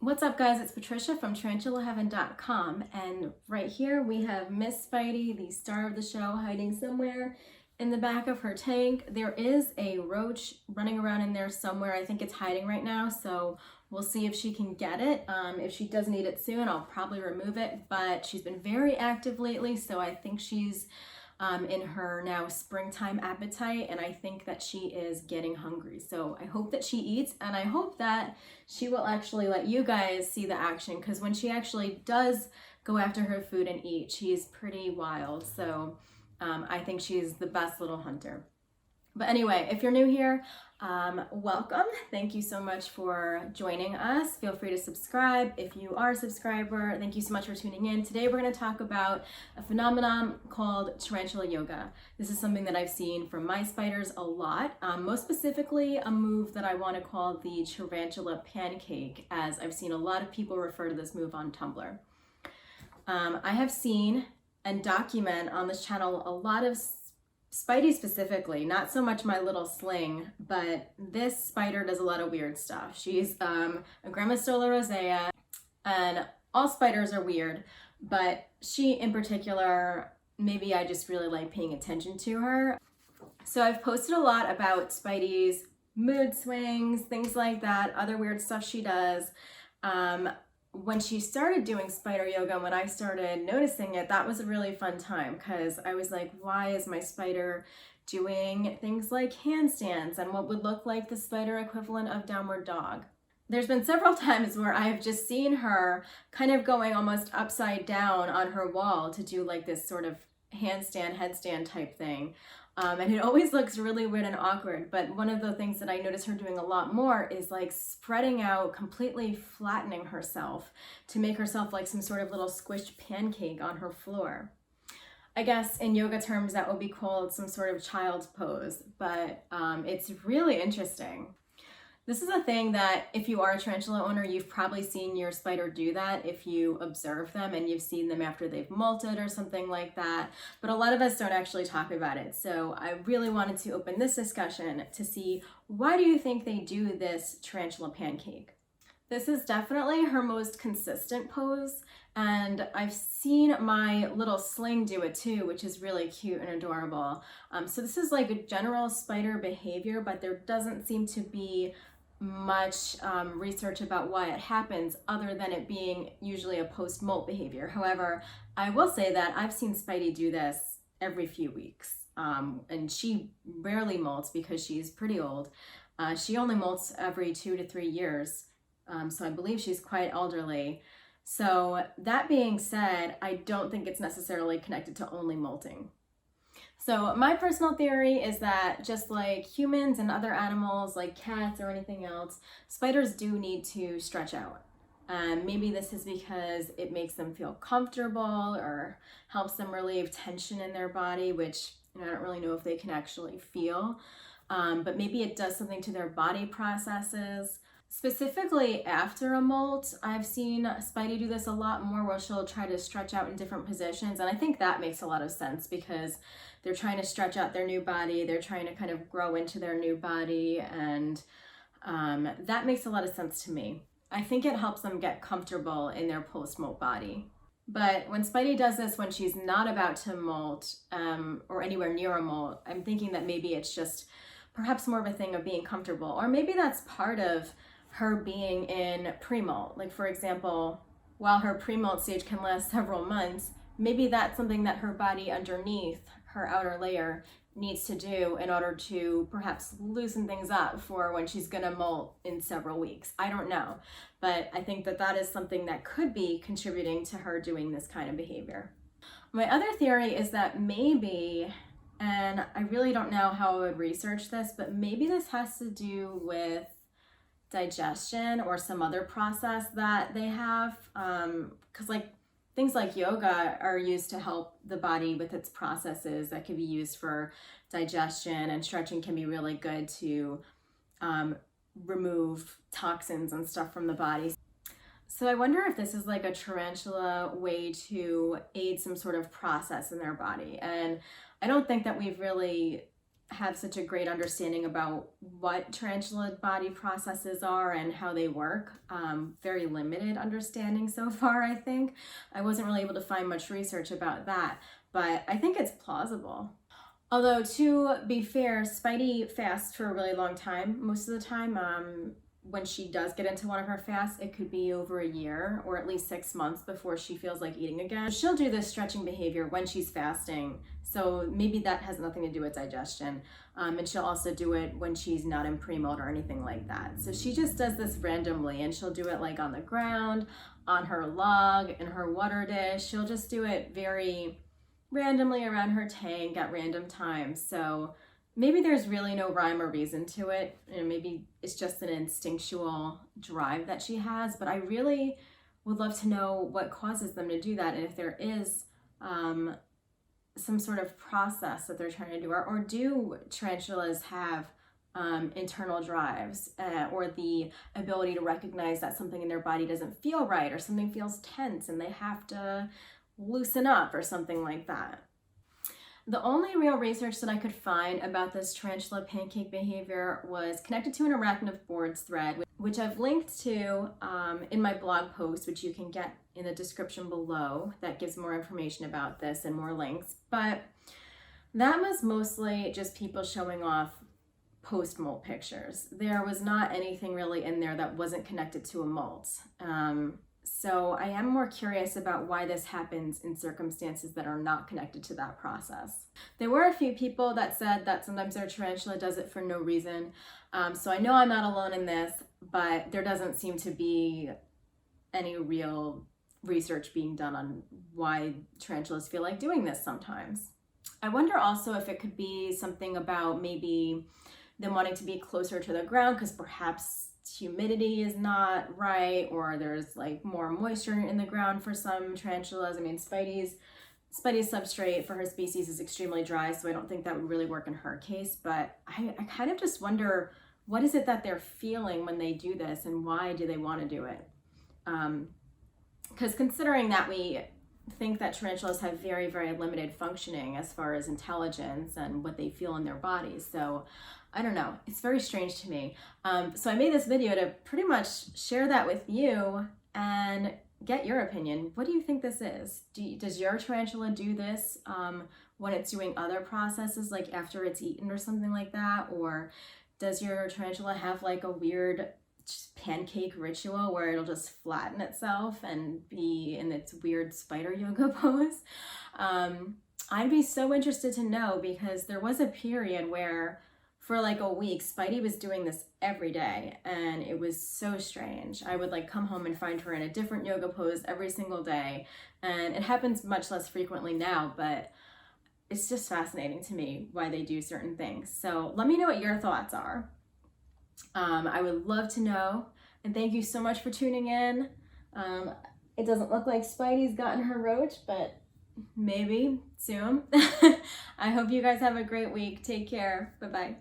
What's up, guys? It's Patricia from tarantulaheaven.com, and right here we have Miss Spidey, the star of the show, hiding somewhere in the back of her tank. There is a roach running around in there somewhere. I think it's hiding right now, so we'll see if she can get it. If she does need it soon, I'll probably remove it, but she's been very active lately, so I think she's in her now springtime appetite, and I think that she is getting hungry. So I hope that she eats, and I hope that she will actually let you guys see the action, because when she actually does go after her food and eat, she's pretty wild. So I think she's the best little hunter. But anyway, if you're new here, welcome. Thank you so much for joining us. Feel free to subscribe. If you are a subscriber, thank you so much for tuning in. Today we're going to talk about a phenomenon called tarantula yoga. This is something that I've seen from my spiders a lot, most specifically a move that I want to call the Tarantula Pancake, as I've seen a lot of people refer to this move on Tumblr. I have seen and document on this channel a lot of Spidey specifically, not so much my little sling, but this spider does a lot of weird stuff. She's a Grammostola rosea, and all spiders are weird, but she in particular, maybe I just really like paying attention to her. So I've posted a lot about Spidey's mood swings, things like that, other weird stuff she does. When she started doing spider yoga, when I started noticing it, that was a really fun time, because I was like, why is my spider doing things like handstands and what would look like the spider equivalent of downward dog? There's been several times where I've just seen her kind of going almost upside down on her wall to do like this sort of handstand, headstand type thing. And it always looks really weird and awkward, but one of the things that I notice her doing a lot more is like spreading out, completely flattening herself to make herself like some sort of little squished pancake on her floor. I guess in yoga terms that would be called some sort of child's pose, but it's really interesting. This is a thing that if you are a tarantula owner, you've probably seen your spider do that if you observe them and you've seen them after they've molted or something like that. But a lot of us don't actually talk about it. So I really wanted to open this discussion to see, why do you think they do this tarantula pancake? This is definitely her most consistent pose, and I've seen my little sling do it too, which is really cute and adorable. So this is like a general spider behavior, but there doesn't seem to be much research about why it happens, other than it being usually a post-molt behavior. However, I will say that I've seen Spidey do this every few weeks, and she rarely molts because she's pretty old. She only molts every 2 to 3 years, so I believe she's quite elderly. So that being said, I don't think it's necessarily connected to only molting. So my personal theory is that just like humans and other animals like cats or anything else, spiders do need to stretch out. Maybe this is because it makes them feel comfortable or helps them relieve tension in their body, which I don't really know if they can actually feel, but maybe it does something to their body processes. Specifically after a molt, I've seen Spidey do this a lot more, where she'll try to stretch out in different positions, and I think that makes a lot of sense because they're trying to stretch out their new body, they're trying to kind of grow into their new body, and that makes a lot of sense to me. I think it helps them get comfortable in their post-molt body. But when Spidey does this when she's not about to molt or anywhere near a molt, I'm thinking that maybe it's just perhaps more of a thing of being comfortable, or maybe that's part of her being in pre-molt. Like, for example, while her pre-molt stage can last several months, maybe that's something that her body underneath her outer layer needs to do in order to perhaps loosen things up for when she's gonna molt in several weeks. I don't know, but I think that that is something that could be contributing to her doing this kind of behavior. My other theory is that maybe, and I really don't know how I would research this, but maybe this has to do with digestion or some other process that they have, because like things like yoga are used to help the body with its processes that can be used for digestion, and stretching can be really good to remove toxins and stuff from the body. So I wonder if this is like a tarantula way to aid some sort of process in their body. And I don't think that we've really have such a great understanding about what tarantula body processes are and how they work. Very limited understanding so far, I think. I wasn't really able to find much research about that, but I think it's plausible. Although, to be fair, Spidey fasts for a really long time. Most of the time, when she does get into one of her fasts, it could be over a year or at least 6 months before she feels like eating again. She'll do this stretching behavior when she's fasting, so maybe that has nothing to do with digestion. And she'll also do it when she's not in pre-mode or anything like that. So she just does this randomly, and she'll do it like on the ground, on her log, in her water dish. She'll just do it very randomly around her tank at random times. So maybe there's really no rhyme or reason to it. Maybe it's just an instinctual drive that she has, but I really would love to know what causes them to do that, and if there is some sort of process that they're trying to do, or do tarantulas have internal drives or the ability to recognize that something in their body doesn't feel right, or something feels tense and they have to loosen up or something like that. The only real research that I could find about this tarantula pancake behavior was connected to an Arachnid Boards thread, which I've linked to in my blog post, which you can get in the description below. That gives more information about this and more links. But that was mostly just people showing off post-molt pictures. There was not anything really in there that wasn't connected to a molt. So I am more curious about why this happens in circumstances that are not connected to that process. There were a few people that said that sometimes their tarantula does it for no reason. So I know I'm not alone in this, but there doesn't seem to be any real research being done on why tarantulas feel like doing this sometimes. I wonder also if it could be something about maybe them wanting to be closer to the ground because perhaps humidity is not right, or there's like more moisture in the ground for some tarantulas. I mean, Spidey's substrate for her species is extremely dry, so I don't think that would really work in her case, but I kind of just wonder, what is it that they're feeling when they do this, and why do they want to do it? Because considering that we think that tarantulas have very, very limited functioning as far as intelligence and what they feel in their bodies, so I don't know, it's very strange to me. So I made this video to pretty much share that with you and get your opinion. What do you think this is? Does your tarantula do this when it's doing other processes, like after it's eaten or something like that? Or does your tarantula have like a weird pancake ritual where it'll just flatten itself and be in its weird spider yoga pose? I'd be so interested to know, because there was a period where for like a week, Spidey was doing this every day, and it was so strange. I would like come home and find her in a different yoga pose every single day, and it happens much less frequently now, but it's just fascinating to me why they do certain things. So let me know what your thoughts are. I would love to know, and thank you so much for tuning in. It doesn't look like Spidey's gotten her roach, but maybe soon. I hope you guys have a great week. Take care. Bye-bye.